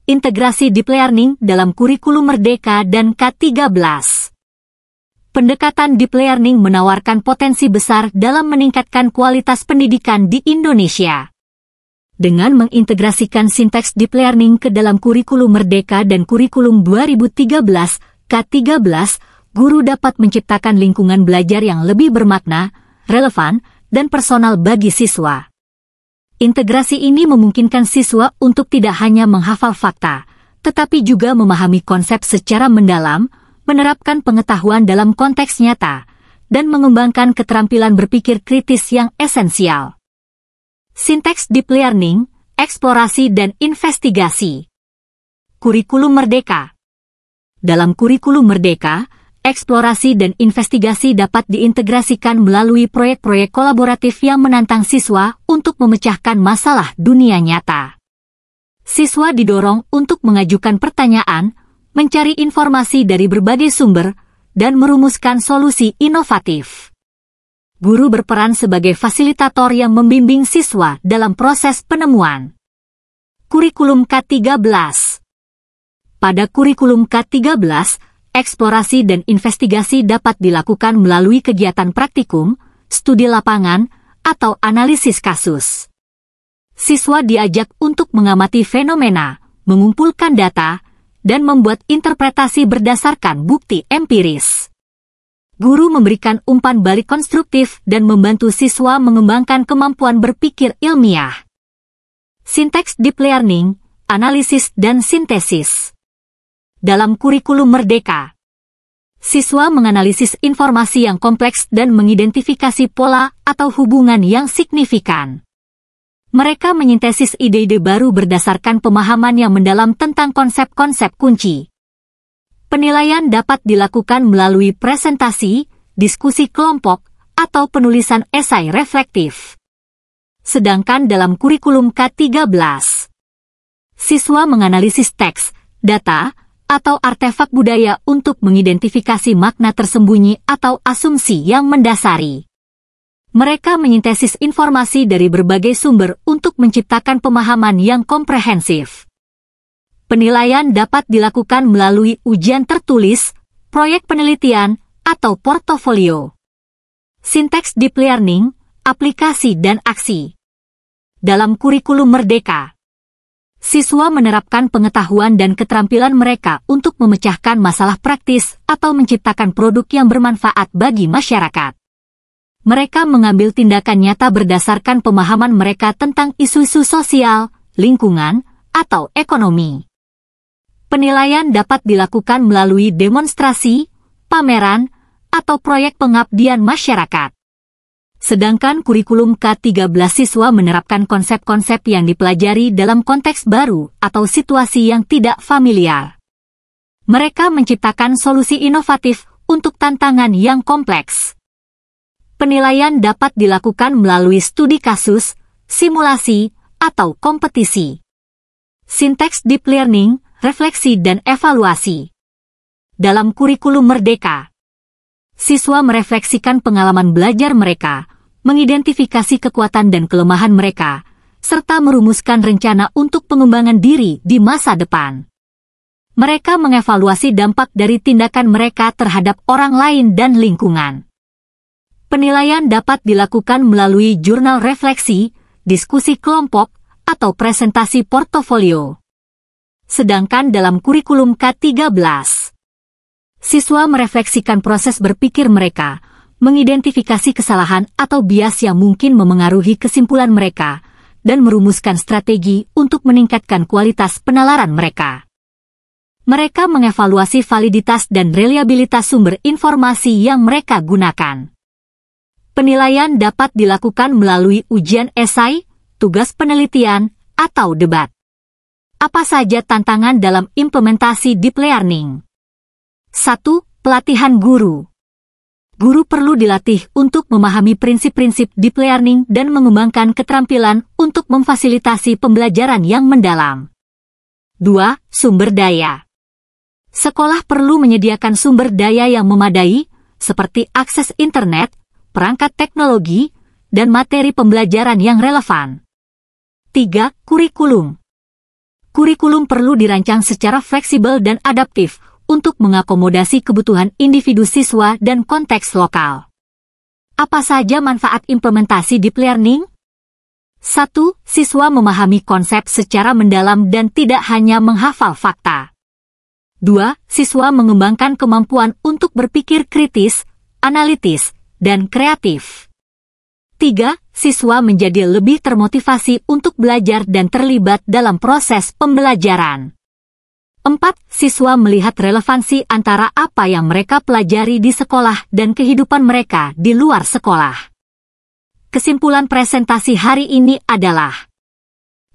Integrasi Deep Learning dalam kurikulum Merdeka dan K13. Pendekatan Deep Learning menawarkan potensi besar dalam meningkatkan kualitas pendidikan di Indonesia. Dengan mengintegrasikan sinteks Deep Learning ke dalam kurikulum Merdeka dan kurikulum 2013 K13, guru dapat menciptakan lingkungan belajar yang lebih bermakna, relevan, dan personal bagi siswa. Integrasi ini memungkinkan siswa untuk tidak hanya menghafal fakta, tetapi juga memahami konsep secara mendalam, menerapkan pengetahuan dalam konteks nyata, dan mengembangkan keterampilan berpikir kritis yang esensial. Sinteks Deep Learning, eksplorasi dan investigasi. Kurikulum Merdeka. Dalam kurikulum Merdeka, eksplorasi dan investigasi dapat diintegrasikan melalui proyek-proyek kolaboratif yang menantang siswa untuk memecahkan masalah dunia nyata. Siswa didorong untuk mengajukan pertanyaan, mencari informasi dari berbagai sumber, dan merumuskan solusi inovatif. Guru berperan sebagai fasilitator yang membimbing siswa dalam proses penemuan. Kurikulum K13. Pada kurikulum K13, eksplorasi dan investigasi dapat dilakukan melalui kegiatan praktikum, studi lapangan, atau analisis kasus. Siswa diajak untuk mengamati fenomena, mengumpulkan data, dan membuat interpretasi berdasarkan bukti empiris. Guru memberikan umpan balik konstruktif dan membantu siswa mengembangkan kemampuan berpikir ilmiah. Sinteks Deep Learning, analisis dan sintesis. Dalam kurikulum Merdeka, siswa menganalisis informasi yang kompleks dan mengidentifikasi pola atau hubungan yang signifikan. Mereka menyintesis ide-ide baru berdasarkan pemahaman yang mendalam tentang konsep-konsep kunci. Penilaian dapat dilakukan melalui presentasi, diskusi kelompok, atau penulisan esai reflektif. Sedangkan dalam kurikulum K13, siswa menganalisis teks, data, atau artefak budaya untuk mengidentifikasi makna tersembunyi atau asumsi yang mendasari. Mereka menyintesis informasi dari berbagai sumber untuk menciptakan pemahaman yang komprehensif. Penilaian dapat dilakukan melalui ujian tertulis, proyek penelitian, atau portofolio. Sinteks Deep Learning, aplikasi dan aksi. Dalam kurikulum Merdeka, siswa menerapkan pengetahuan dan keterampilan mereka untuk memecahkan masalah praktis atau menciptakan produk yang bermanfaat bagi masyarakat. Mereka mengambil tindakan nyata berdasarkan pemahaman mereka tentang isu-isu sosial, lingkungan, atau ekonomi. Penilaian dapat dilakukan melalui demonstrasi, pameran, atau proyek pengabdian masyarakat. Sedangkan kurikulum K13 siswa menerapkan konsep-konsep yang dipelajari dalam konteks baru atau situasi yang tidak familiar. Mereka menciptakan solusi inovatif untuk tantangan yang kompleks. Penilaian dapat dilakukan melalui studi kasus, simulasi, atau kompetisi. Sinteks Deep Learning, refleksi dan evaluasi. Dalam kurikulum Merdeka, siswa merefleksikan pengalaman belajar mereka, mengidentifikasi kekuatan dan kelemahan mereka, serta merumuskan rencana untuk pengembangan diri di masa depan. Mereka mengevaluasi dampak dari tindakan mereka terhadap orang lain dan lingkungan. Penilaian dapat dilakukan melalui jurnal refleksi, diskusi kelompok, atau presentasi portofolio. Sedangkan dalam kurikulum K13, siswa merefleksikan proses berpikir mereka, mengidentifikasi kesalahan atau bias yang mungkin memengaruhi kesimpulan mereka, dan merumuskan strategi untuk meningkatkan kualitas penalaran mereka. Mereka mengevaluasi validitas dan reliabilitas sumber informasi yang mereka gunakan. Penilaian dapat dilakukan melalui ujian esai, tugas penelitian, atau debat. Apa saja tantangan dalam implementasi Deep Learning? 1. Pelatihan guru. Guru perlu dilatih untuk memahami prinsip-prinsip Deep Learning dan mengembangkan keterampilan untuk memfasilitasi pembelajaran yang mendalam. 2. Sumber daya. Sekolah perlu menyediakan sumber daya yang memadai, seperti akses internet, perangkat teknologi, dan materi pembelajaran yang relevan. 3. Kurikulum. kurikulum perlu dirancang secara fleksibel dan adaptif untuk mengakomodasi kebutuhan individu siswa dan konteks lokal. Apa saja manfaat implementasi deep learning? 1. Siswa memahami konsep secara mendalam dan tidak hanya menghafal fakta. 2. Siswa mengembangkan kemampuan untuk berpikir kritis, analitis, dan kreatif. 3. Siswa menjadi lebih termotivasi untuk belajar dan terlibat dalam proses pembelajaran. 4. Siswa melihat relevansi antara apa yang mereka pelajari di sekolah dan kehidupan mereka di luar sekolah. Kesimpulan presentasi hari ini adalah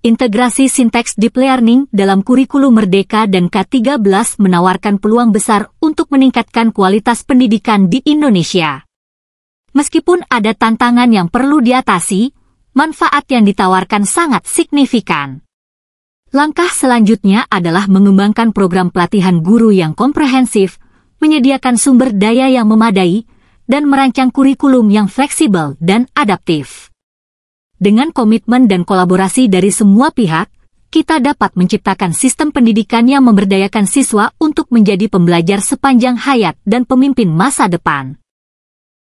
integrasi sinteks deep learning dalam kurikulum Merdeka dan K13 menawarkan peluang besar untuk meningkatkan kualitas pendidikan di Indonesia. Meskipun ada tantangan yang perlu diatasi, manfaat yang ditawarkan sangat signifikan. Langkah selanjutnya adalah mengembangkan program pelatihan guru yang komprehensif, menyediakan sumber daya yang memadai, dan merancang kurikulum yang fleksibel dan adaptif. Dengan komitmen dan kolaborasi dari semua pihak, kita dapat menciptakan sistem pendidikan yang memberdayakan siswa untuk menjadi pembelajar sepanjang hayat dan pemimpin masa depan.